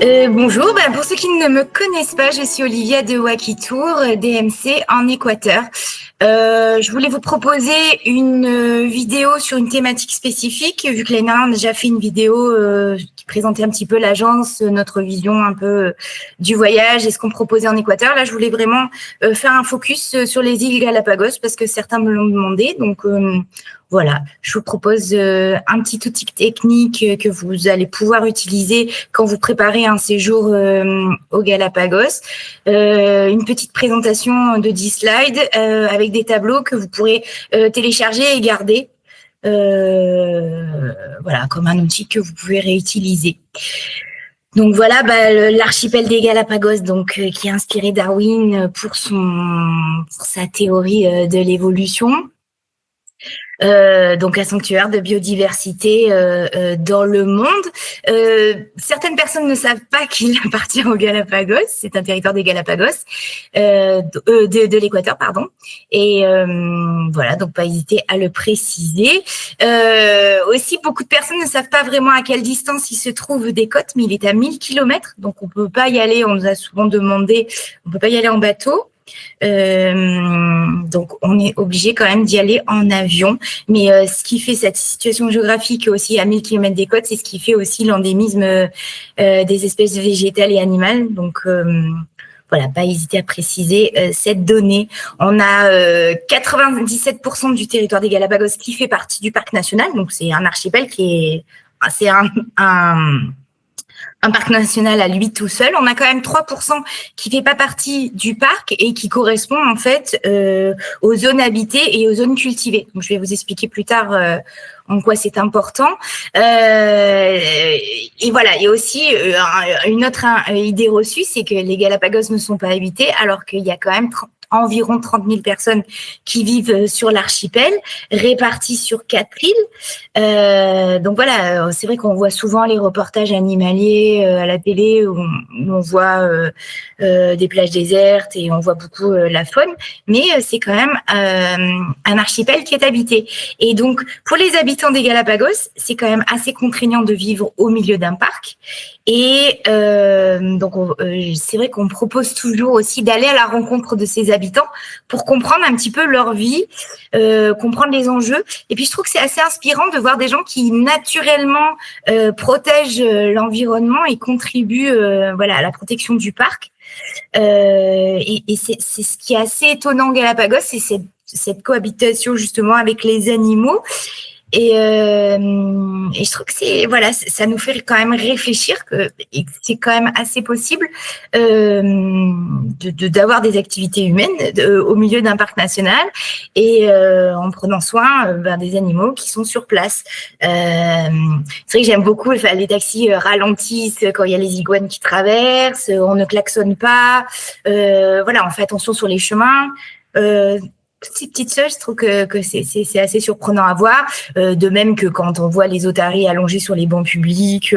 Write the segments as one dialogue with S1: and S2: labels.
S1: Bonjour, pour ceux qui ne me connaissent pas, je suis Olivia de Wakitour, DMC en Équateur. Je voulais vous proposer une vidéo sur une thématique spécifique, vu que l'année dernière, on a déjà fait une vidéo qui présentait un petit peu l'agence, notre vision un peu du voyage et ce qu'on proposait en Équateur. Là, je voulais vraiment faire un focus sur les îles Galapagos parce que certains me l'ont demandé. Donc, voilà, je vous propose un petit outil technique que vous allez pouvoir utiliser quand vous préparez un séjour aux Galapagos. Une petite présentation de 10 slides avec des tableaux que vous pourrez télécharger et garder. Voilà, comme un outil que vous pouvez réutiliser. Donc voilà, l'archipel des Galapagos, donc qui a inspiré Darwin pour sa théorie de l'évolution. Donc un sanctuaire de biodiversité dans le monde. Certaines personnes ne savent pas qu'il appartient aux Galapagos. C'est un territoire des Galapagos, de l'Équateur, pardon. Et voilà, donc pas hésiter à le préciser. Aussi, beaucoup de personnes ne savent pas vraiment à quelle distance il se trouve des côtes, mais il est à 1000 km, donc on peut pas y aller. On nous a souvent demandé, on peut pas y aller en bateau. Donc on est obligé quand même d'y aller en avion, mais ce qui fait cette situation géographique aussi à 1000 km des côtes, c'est ce qui fait aussi l'endémisme des espèces végétales et animales. Donc voilà, pas hésiter à préciser cette donnée. On a 97% du territoire des Galapagos qui fait partie du parc national, donc c'est un archipel c'est un parc national à lui tout seul. On a quand même 3% qui fait pas partie du parc et qui correspond en fait aux zones habitées et aux zones cultivées. Donc, je vais vous expliquer plus tard en quoi c'est important. Et voilà, il y a aussi une autre idée reçue, c'est que les Galapagos ne sont pas habités alors qu'il y a quand même environ 30 000 personnes qui vivent sur l'archipel, réparties sur 4 îles. Donc voilà, c'est vrai qu'on voit souvent les reportages animaliers à la télé où on voit des plages désertes et on voit beaucoup la faune, mais c'est quand même un archipel qui est habité. Et donc, pour les habitants des Galapagos, c'est quand même assez contraignant de vivre au milieu d'un parc. Et donc, c'est vrai qu'on propose toujours aussi d'aller à la rencontre de ces habitants pour comprendre un petit peu leur vie, comprendre les enjeux. Et puis, je trouve que c'est assez inspirant de voir des gens qui naturellement protègent l'environnement et contribuent voilà, à la protection du parc. Et c'est ce qui est assez étonnant au Galapagos, c'est cette cohabitation justement avec les animaux. Et je trouve que ça nous fait quand même réfléchir que c'est quand même assez possible d'avoir des activités humaines au milieu d'un parc national et en prenant soin des animaux qui sont sur place. C'est vrai que j'aime beaucoup les taxis ralentissent quand il y a les iguanes qui traversent, on ne klaxonne pas, voilà, on fait attention sur les chemins. Ces petites choses, je trouve que c'est assez surprenant à voir. De même que quand on voit les otaries allongés sur les bancs publics,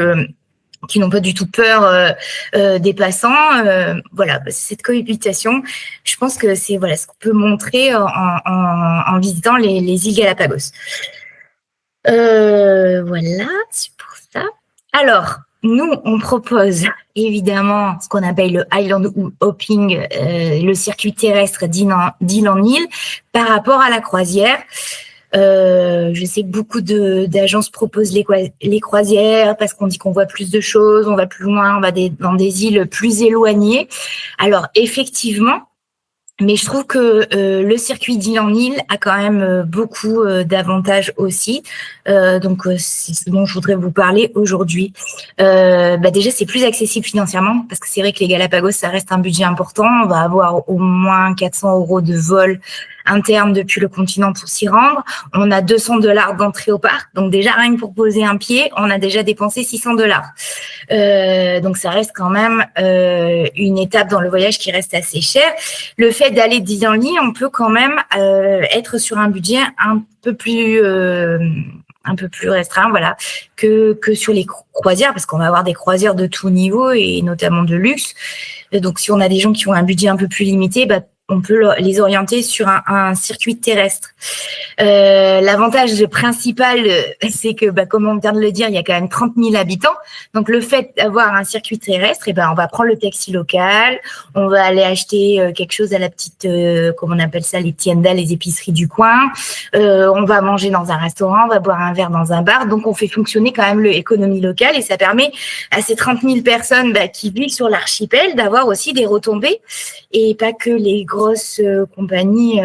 S1: qui n'ont pas du tout peur des passants. Voilà, cette cohabitation, je pense que c'est voilà ce qu'on peut montrer en visitant les îles Galapagos. Voilà, c'est pour ça. Alors, nous, on propose évidemment ce qu'on appelle le island hopping, le circuit terrestre d'île en île par rapport à la croisière. Je sais que beaucoup d'agences proposent les croisières parce qu'on dit qu'on voit plus de choses, on va plus loin, on va dans des îles plus éloignées. Alors, effectivement, mais je trouve que le circuit d'île en île a quand même beaucoup d'avantages aussi. Donc, c'est ce dont je voudrais vous parler aujourd'hui. Déjà, c'est plus accessible financièrement parce que c'est vrai que les Galapagos, ça reste un budget important. On va avoir au moins 400 € de vol interne depuis le continent pour s'y rendre. On a $200 d'entrée au parc. Donc déjà, rien que pour poser un pied, on a déjà dépensé $600. Donc ça reste quand même une étape dans le voyage qui reste assez chère. Le fait d'aller d'île en île, on peut quand même être sur un budget un peu plus restreint, voilà, que sur les croisières, parce qu'on va avoir des croisières de tout niveau et notamment de luxe. Donc si on a des gens qui ont un budget un peu plus limité, on peut les orienter sur un circuit terrestre. L'avantage principal, c'est que, comme on vient de le dire, il y a quand même 30 000 habitants. Donc, le fait d'avoir un circuit terrestre, on va prendre le taxi local, on va aller acheter quelque chose à la petite, comment on appelle ça, les tiendas, les épiceries du coin. On va manger dans un restaurant, on va boire un verre dans un bar. Donc, on fait fonctionner quand même l'économie locale et ça permet à ces 30 000 personnes qui vivent sur l'archipel d'avoir aussi des retombées et pas que les grosses compagnies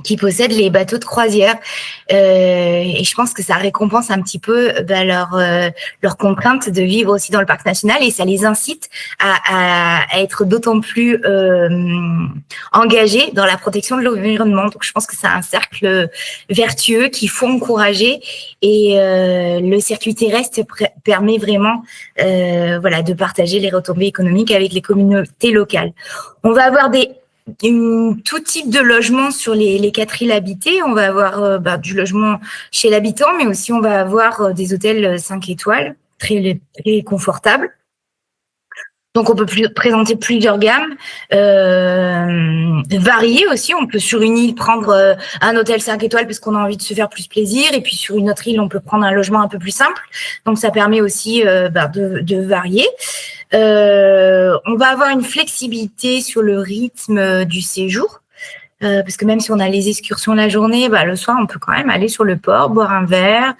S1: qui possèdent les bateaux de croisière. Et je pense que ça récompense un petit peu leur contrainte de vivre aussi dans le parc national et ça les incite à être d'autant plus engagés dans la protection de l'environnement. Donc, je pense que c'est un cercle vertueux qu'il faut encourager et le circuit terrestre permet vraiment de partager les retombées économiques avec les communautés locales. On va avoir tout type de logement sur les 4 îles habitées. On va avoir du logement chez l'habitant, mais aussi on va avoir des hôtels 5 étoiles, très, très confortables. Donc, on peut présenter plusieurs gammes, variées aussi. On peut sur une île prendre un hôtel 5 étoiles parce qu'on a envie de se faire plus plaisir. Et puis, sur une autre île, on peut prendre un logement un peu plus simple. Donc, ça permet aussi de varier. On va avoir une flexibilité sur le rythme du séjour. Parce que même si on a les excursions la journée, le soir, on peut quand même aller sur le port, boire un verre,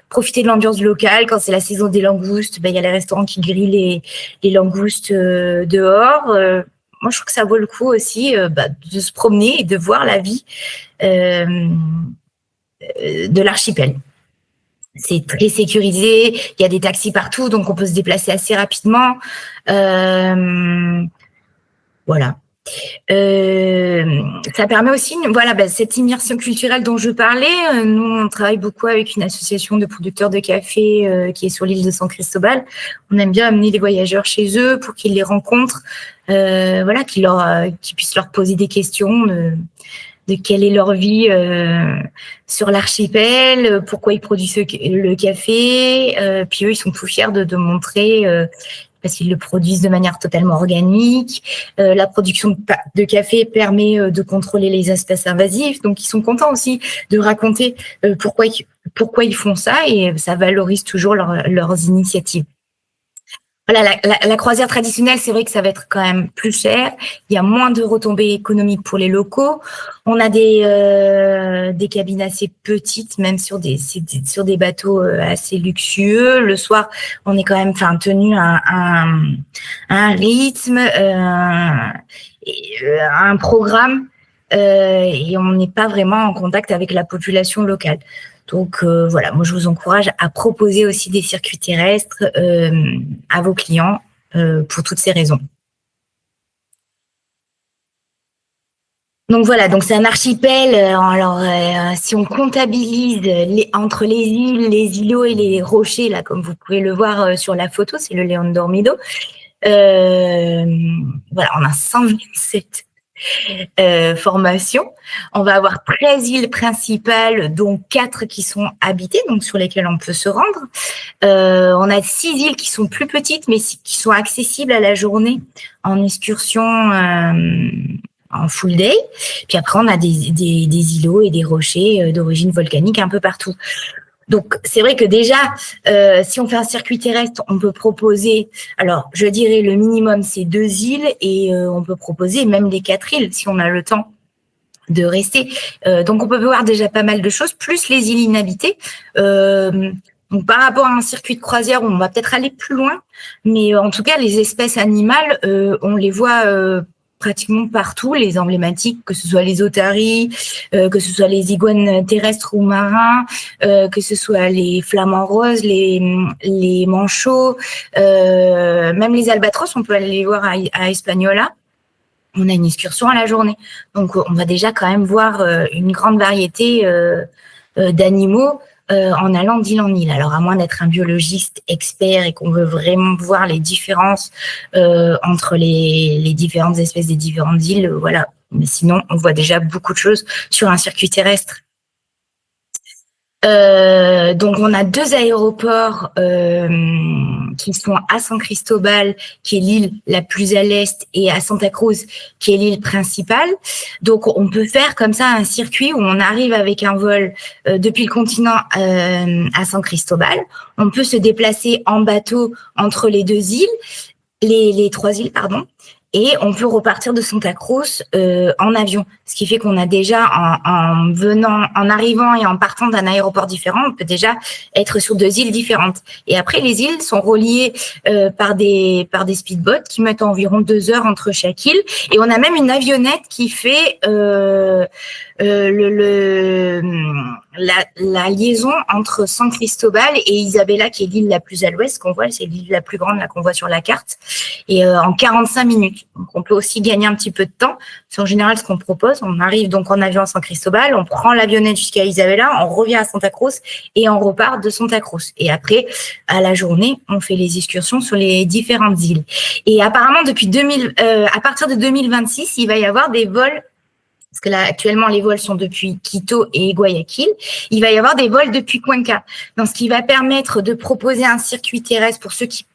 S1: profiter de l'ambiance locale. Quand c'est la saison des langoustes, il y a les restaurants qui grillent les langoustes dehors. Moi, je trouve que ça vaut le coup aussi de se promener et de voir la vie de l'archipel. C'est très sécurisé, il y a des taxis partout, donc on peut se déplacer assez rapidement. Voilà. Ça permet aussi cette immersion culturelle dont je parlais. Nous, on travaille beaucoup avec une association de producteurs de café qui est sur l'île de San Cristobal. On aime bien amener les voyageurs chez eux pour qu'ils les rencontrent, qu'ils puissent leur poser des questions de quelle est leur vie sur l'archipel, pourquoi ils produisent le café. Puis eux, ils sont tout fiers de montrer parce qu'ils le produisent de manière totalement organique. La production de café permet de contrôler les espèces invasives. Donc, ils sont contents aussi de raconter pourquoi ils font ça et ça valorise toujours leurs initiatives. Voilà, la croisière traditionnelle, c'est vrai que ça va être quand même plus cher. Il y a moins de retombées économiques pour les locaux. On a des cabines assez petites, même sur des bateaux assez luxueux. Le soir, on est quand même tenu à un rythme, un programme, et on n'est pas vraiment en contact avec la population locale. Donc moi je vous encourage à proposer aussi des circuits terrestres à vos clients pour toutes ces raisons. Donc voilà, donc c'est un archipel. Si on comptabilise entre les îles, les îlots et les rochers, là comme vous pouvez le voir sur la photo, c'est le León Dormido. On a 127 formations. On va avoir 13 îles principales, dont 4 qui sont habitées, donc sur lesquelles on peut se rendre. On a 6 îles qui sont plus petites, mais qui sont accessibles à la journée en excursion en full day. Puis après, on a des îlots et des rochers d'origine volcanique un peu partout. Donc, c'est vrai que déjà, si on fait un circuit terrestre, on peut proposer, alors je dirais le minimum, c'est 2 îles et on peut proposer même les 4 îles si on a le temps de rester. Donc, on peut voir déjà pas mal de choses, plus les îles inhabitées. Donc, par rapport à un circuit de croisière, on va peut-être aller plus loin, mais en tout cas, les espèces animales, on les voit pratiquement partout, les emblématiques, que ce soit les otaries, que ce soit les iguanes terrestres ou marins, que ce soit les flamants roses, les manchots, même les albatros, on peut aller les voir à Hispaniola. On a une excursion à la journée. Donc, on va déjà quand même voir une grande variété d'animaux en allant d'île en île. Alors, à moins d'être un biologiste expert et qu'on veut vraiment voir les différences entre les différentes espèces des différentes îles, voilà. Mais sinon, on voit déjà beaucoup de choses sur un circuit terrestre. Donc, on a 2 aéroports qui sont à San Cristobal, qui est l'île la plus à l'est, et à Santa Cruz, qui est l'île principale. Donc, on peut faire comme ça un circuit où on arrive avec un vol depuis le continent à San Cristobal. On peut se déplacer en bateau entre les deux îles, les trois îles, pardon. Et on peut repartir de Santa Cruz en avion, ce qui fait qu'on a déjà en arrivant et en partant d'un aéroport différent, on peut déjà être sur deux îles différentes. Et après, les îles sont reliées par des speedboats qui mettent environ 2 heures entre chaque île. Et on a même une avionnette qui fait la liaison entre San Cristobal et Isabela, qui est l'île la plus à l'ouest qu'on voit, c'est l'île la plus grande là qu'on voit sur la carte, et en 45 minutes. Donc, on peut aussi gagner un petit peu de temps. C'est en général ce qu'on propose. On arrive donc en avion à San Cristobal, on prend l'avionnette jusqu'à Isabela, on revient à Santa Cruz et on repart de Santa Cruz. Et après, à la journée, on fait les excursions sur les différentes îles. Et apparemment, à partir de 2026, il va y avoir des vols, parce que là, actuellement, les vols sont depuis Quito et Guayaquil. Il va y avoir des vols depuis Cuenca. Donc, ce qui va permettre de proposer un circuit terrestre pour ceux qui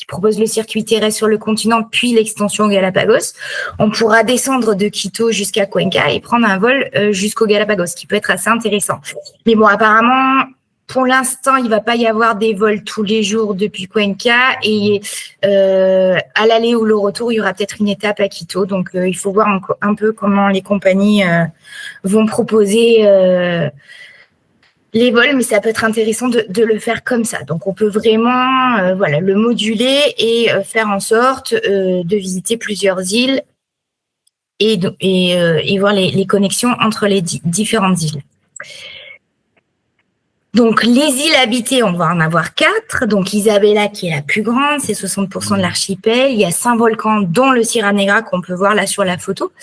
S1: proposent le circuit terrestre sur le continent, puis l'extension Galapagos. On pourra descendre de Quito jusqu'à Cuenca et prendre un vol jusqu'au Galapagos, qui peut être assez intéressant. Mais bon, apparemment, pour l'instant, il ne va pas y avoir des vols tous les jours depuis Cuenca, et à l'aller ou le retour, il y aura peut-être une étape à Quito. Donc, il faut voir un peu comment les compagnies vont proposer les vols, mais ça peut être intéressant de le faire comme ça. Donc, on peut vraiment le moduler et faire en sorte de visiter plusieurs îles et voir les connexions entre les différentes îles. Donc, les îles habitées, on va en avoir 4. Donc, Isabela, qui est la plus grande, c'est 60% de l'archipel. Il y a 5 volcans, dont le Sierra Negra, qu'on peut voir là sur la photo.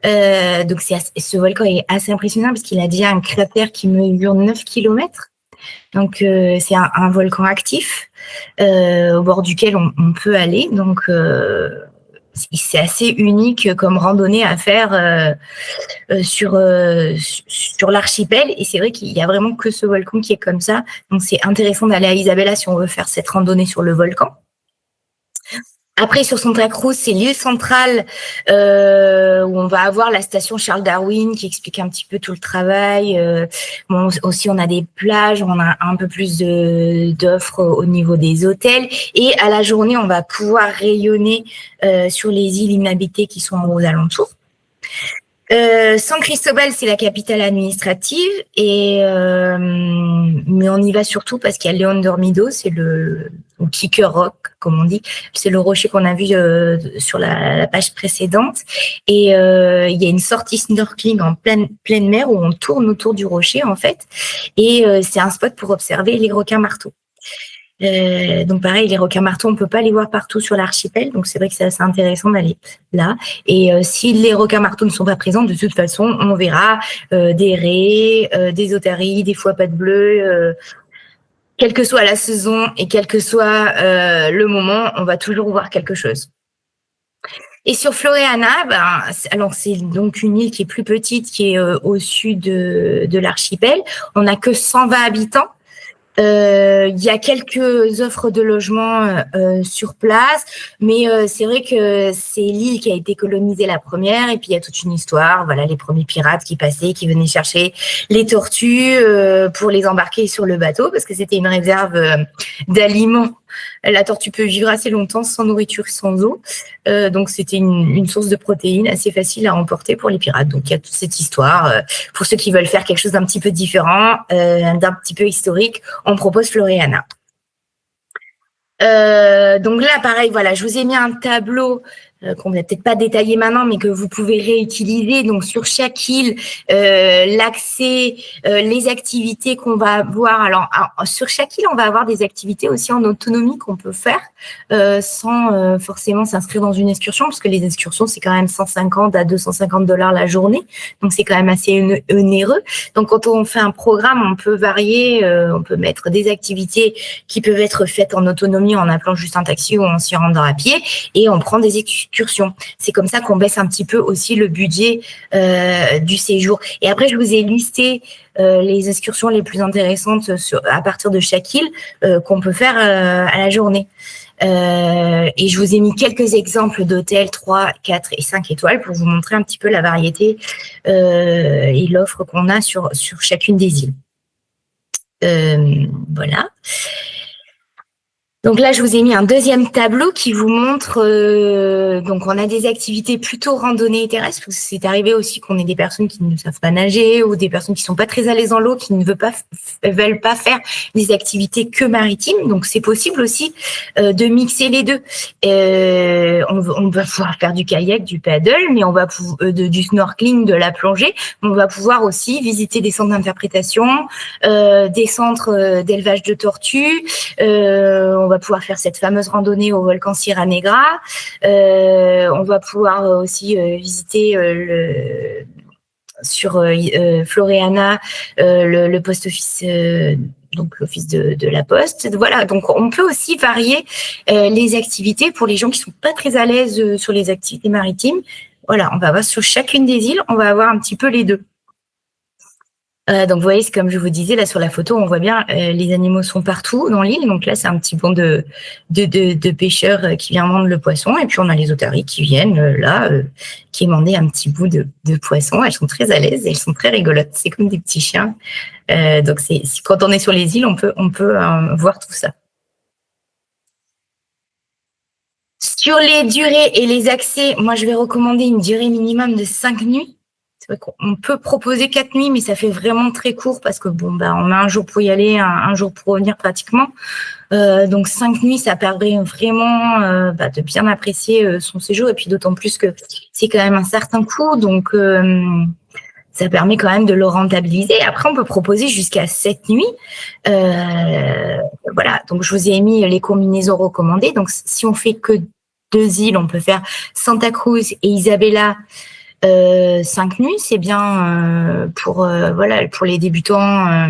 S1: Donc, ce volcan est assez impressionnant parce qu'il a déjà un cratère qui mesure 9 km. Donc, c'est un volcan actif au bord duquel on peut aller. Donc, c'est assez unique comme randonnée à faire sur l'archipel. Et c'est vrai qu'il n'y a vraiment que ce volcan qui est comme ça. Donc, c'est intéressant d'aller à Isabela si on veut faire cette randonnée sur le volcan. Après, sur Santa Cruz, c'est l'île centrale où on va avoir la station Charles Darwin qui explique un petit peu tout le travail. Aussi, on a des plages, on a un peu plus d'offres au niveau des hôtels. Et à la journée, on va pouvoir rayonner sur les îles inhabitées qui sont aux alentours. San Cristobal, c'est la capitale administrative, mais on y va surtout parce qu'il y a León Dormido, c'est le kicker rock, comme on dit. C'est le rocher qu'on a vu sur la page précédente. Et il y a une sortie snorkeling en pleine mer où on tourne autour du rocher, en fait. Et c'est un spot pour observer les requins marteaux. Donc pareil, les requins marteaux, on peut pas les voir partout sur l'archipel, donc c'est vrai que c'est assez intéressant d'aller là. Et si les requins marteaux ne sont pas présents, de toute façon, on verra des raies, des otaries, des fois pattes bleues. Quelle que soit la saison et quel que soit le moment, on va toujours voir quelque chose. Et sur Floreana, alors c'est donc une île qui est plus petite, qui est au sud de l'archipel. On n'a que 120 habitants. Il y a quelques offres de logement sur place, mais c'est vrai que c'est l'île qui a été colonisée la première, et puis il y a toute une histoire. Voilà, les premiers pirates qui passaient, qui venaient chercher les tortues pour les embarquer sur le bateau, parce que c'était une réserve d'aliments. La tortue peut vivre assez longtemps sans nourriture, sans eau. Donc, c'était une source de protéines assez facile à emporter pour les pirates. Donc, il y a toute cette histoire. Pour ceux qui veulent faire quelque chose d'un petit peu différent, d'un petit peu historique, on propose Floreana. Donc là, pareil, voilà, je vous ai mis un tableau qu'on va peut-être pas détailler maintenant, mais que vous pouvez réutiliser. Donc, sur chaque île, l'accès, les activités qu'on va avoir. Alors, sur chaque île, on va avoir des activités aussi en autonomie qu'on peut faire sans forcément s'inscrire dans une excursion, parce que les excursions, c'est quand même 150 à 250 $ la journée. Donc, c'est quand même assez onéreux. Donc, quand on fait un programme, on peut varier, on peut mettre des activités qui peuvent être faites en autonomie en appelant juste un taxi ou en s'y rendant à pied, et on prend des excursions. C'est comme ça qu'on baisse un petit peu aussi le budget du séjour. Et après, je vous ai listé les excursions les plus intéressantes à partir de chaque île qu'on peut faire à la journée. Et je vous ai mis quelques exemples d'hôtels 3, 4 et 5 étoiles pour vous montrer un petit peu la variété et l'offre qu'on a sur chacune des îles. Voilà. Donc là, je vous ai mis un deuxième tableau qui vous montre, donc on a des activités plutôt randonnée et terrestre, parce que c'est arrivé aussi qu'on ait des personnes qui ne savent pas nager ou des personnes qui sont pas très à l'aise dans l'eau, qui ne veulent pas faire des activités que maritimes. Donc c'est possible aussi de mixer les deux. On va pouvoir faire du kayak, du paddle, mais on va du snorkeling, de la plongée. On va pouvoir aussi visiter des centres d'interprétation, des centres d'élevage de tortues. On va pouvoir faire cette fameuse randonnée au volcan Sierra Negra. On va pouvoir aussi visiter sur Floreana le post office, donc l'office de la poste. Voilà, donc on peut aussi varier les activités pour les gens qui sont pas très à l'aise sur les activités maritimes. Voilà, on va voir sur chacune des îles, on va avoir un petit peu les deux. Donc, vous voyez, c'est comme je vous disais, là, sur la photo, on voit bien, les animaux sont partout dans l'île. Donc là, c'est un petit banc de pêcheurs qui vient vendre le poisson. Et puis, on a les otaries qui viennent, qui émandaient un petit bout de poisson. Elles sont très à l'aise, elles sont très rigolotes. C'est comme des petits chiens. Donc, quand on est sur les îles, on peut voir tout ça. Sur les durées et les accès, moi, je vais recommander une durée minimum de 5 nuits. On peut proposer 4 nuits, mais ça fait vraiment très court parce que on a un jour pour y aller, un jour pour revenir pratiquement. Donc 5 nuits, ça permet vraiment de bien apprécier son séjour, et puis d'autant plus que c'est quand même un certain coût, donc ça permet quand même de le rentabiliser. Après, on peut proposer jusqu'à 7 nuits. Voilà, donc je vous ai mis les combinaisons recommandées. Donc si on fait que 2 îles, on peut faire Santa Cruz et Isabela. 5 nuits, c'est bien pour les débutants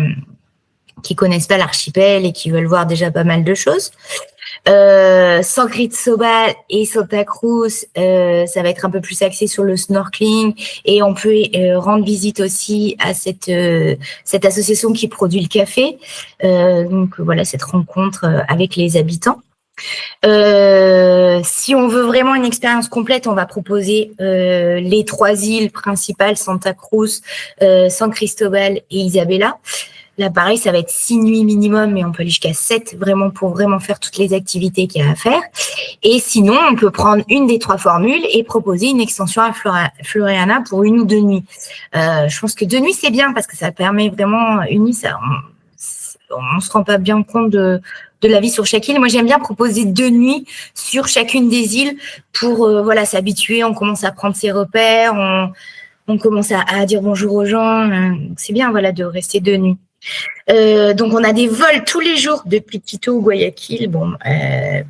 S1: qui connaissent pas l'archipel et qui veulent voir déjà pas mal de choses. San Cristobal et Santa Cruz, ça va être un peu plus axé sur le snorkeling, et on peut rendre visite aussi à cette association qui produit le café. Donc voilà, cette rencontre avec les habitants. Si on veut vraiment une expérience complète, on va proposer les 3 îles principales, Santa Cruz, San Cristobal et Isabela. Là, pareil, ça va être 6 nuits minimum, mais on peut aller jusqu'à 7 pour vraiment faire toutes les activités qu'il y a à faire. Et sinon, on peut prendre une des 3 formules et proposer une extension à Floreana pour 1 ou 2 nuits. Je pense que 2 nuits, c'est bien parce que ça permet vraiment une nuit, on se rend pas bien compte de la vie sur chaque île. Moi, j'aime bien proposer 2 nuits sur chacune des îles pour s'habituer. On commence à prendre ses repères, on commence à dire bonjour aux gens. C'est bien de rester 2 nuits. Donc, on a des vols tous les jours depuis Quito ou Guayaquil.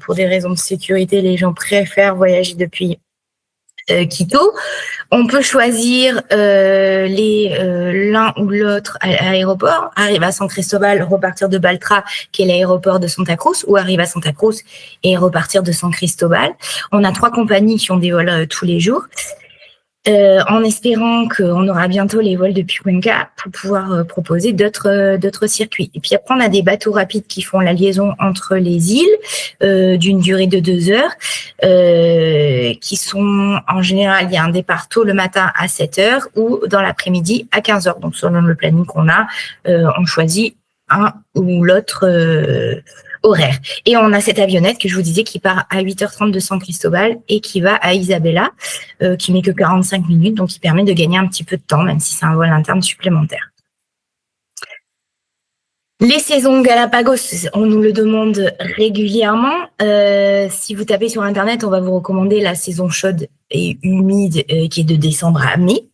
S1: Pour des raisons de sécurité, les gens préfèrent voyager depuis Quito. On peut choisir l'un ou l'autre aéroport. Arrive à San Cristobal, repartir de Baltra, qui est l'aéroport de Santa Cruz, ou arrive à Santa Cruz et repartir de San Cristobal. On a 3 compagnies qui ont des vols tous les jours. En espérant qu'on aura bientôt les vols depuis Cuenca pour pouvoir proposer d'autres circuits. Et puis après, on a des bateaux rapides qui font la liaison entre les îles d'une durée de 2 heures, qui sont, en général, il y a un départ tôt le matin à 7 heures ou dans l'après-midi à 15 heures. Donc, selon le planning qu'on a, on choisit un ou l'autre horaire. Et on a cette avionnette que je vous disais qui part à 8h30 de San Cristobal et qui va à Isabela, qui met que 45 minutes, donc qui permet de gagner un petit peu de temps, même si c'est un vol interne supplémentaire. Les saisons Galapagos, on nous le demande régulièrement. Si vous tapez sur Internet, on va vous recommander la saison chaude et humide qui est de décembre à mai.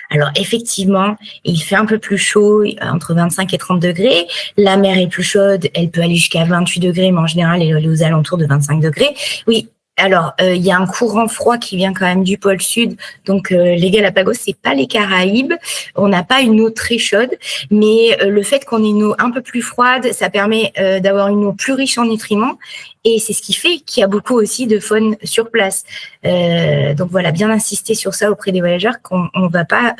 S1: Alors effectivement, il fait un peu plus chaud, entre 25 et 30 degrés. La mer est plus chaude, elle peut aller jusqu'à 28 degrés, mais en général, elle est aux alentours de 25 degrés. Oui, Alors, il y a un courant froid qui vient quand même du pôle sud, donc les Galapagos, c'est pas les Caraïbes. On n'a pas une eau très chaude, mais le fait qu'on ait une eau un peu plus froide, ça permet d'avoir une eau plus riche en nutriments, et c'est ce qui fait qu'il y a beaucoup aussi de faune sur place. Donc voilà, bien insister sur ça auprès des voyageurs, qu'on on va pas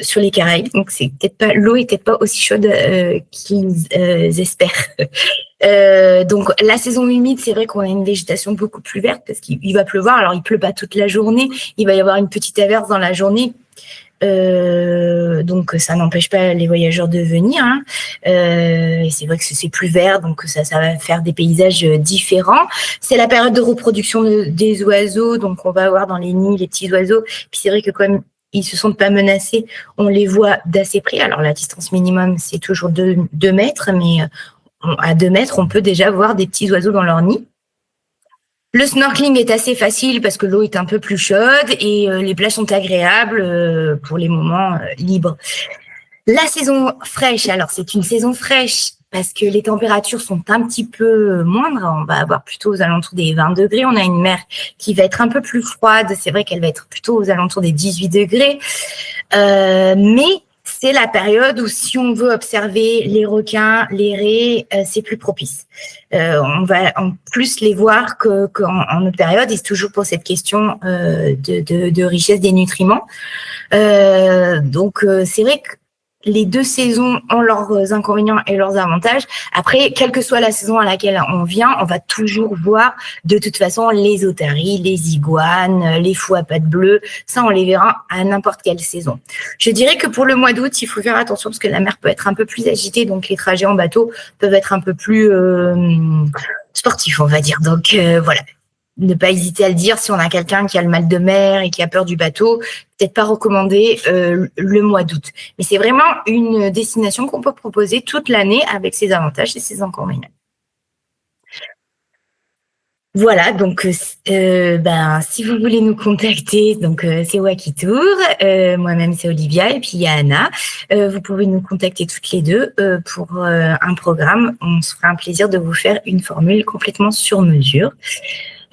S1: sur les Caraïbes, donc c'est peut-être pas, l'eau est peut-être pas aussi chaude qu'ils espèrent. Donc la saison humide, c'est vrai qu'on a une végétation beaucoup plus verte parce qu'il va pleuvoir. Alors il pleut pas toute la journée, il va y avoir une petite averse dans la journée. Donc ça n'empêche pas les voyageurs de venir, hein. Et c'est vrai que c'est plus vert, donc ça va faire des paysages différents. C'est la période de reproduction des oiseaux, donc on va avoir dans les nids les petits oiseaux. Puis c'est vrai que comme ils se sentent pas menacés, on les voit d'assez près. Alors la distance minimum, c'est toujours 2 mètres, mais à 2 mètres, on peut déjà voir des petits oiseaux dans leur nid. Le snorkeling est assez facile parce que l'eau est un peu plus chaude et les plages sont agréables pour les moments libres. La saison fraîche, alors c'est une saison fraîche parce que les températures sont un petit peu moindres. On va avoir plutôt aux alentours des 20 degrés. On a une mer qui va être un peu plus froide. C'est vrai qu'elle va être plutôt aux alentours des 18 degrés. Mais c'est la période où si on veut observer les requins, les raies, c'est plus propice. On va en plus les voir qu'en autre période, et c'est toujours pour cette question de richesse des nutriments. Donc c'est vrai que les 2 saisons ont leurs inconvénients et leurs avantages. Après, quelle que soit la saison à laquelle on vient, on va toujours voir de toute façon les otaries, les iguanes, les fous à pattes bleues. Ça, on les verra à n'importe quelle saison. Je dirais que pour le mois d'août, il faut faire attention parce que la mer peut être un peu plus agitée, donc les trajets en bateau peuvent être un peu plus sportifs, on va dire. Donc voilà. Ne pas hésiter à le dire si on a quelqu'un qui a le mal de mer et qui a peur du bateau, peut-être pas recommander le mois d'août. Mais c'est vraiment une destination qu'on peut proposer toute l'année avec ses avantages et ses inconvénients. Voilà, donc si vous voulez nous contacter, donc c'est Wakitour, moi-même c'est Olivia et puis il y a Anna. Vous pouvez nous contacter toutes les deux pour un programme. On se fera un plaisir de vous faire une formule complètement sur mesure.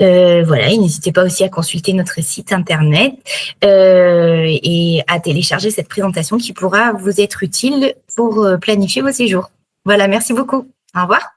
S1: Voilà, et n'hésitez pas aussi à consulter notre site internet et à télécharger cette présentation qui pourra vous être utile pour planifier vos séjours. Voilà, merci beaucoup. Au revoir.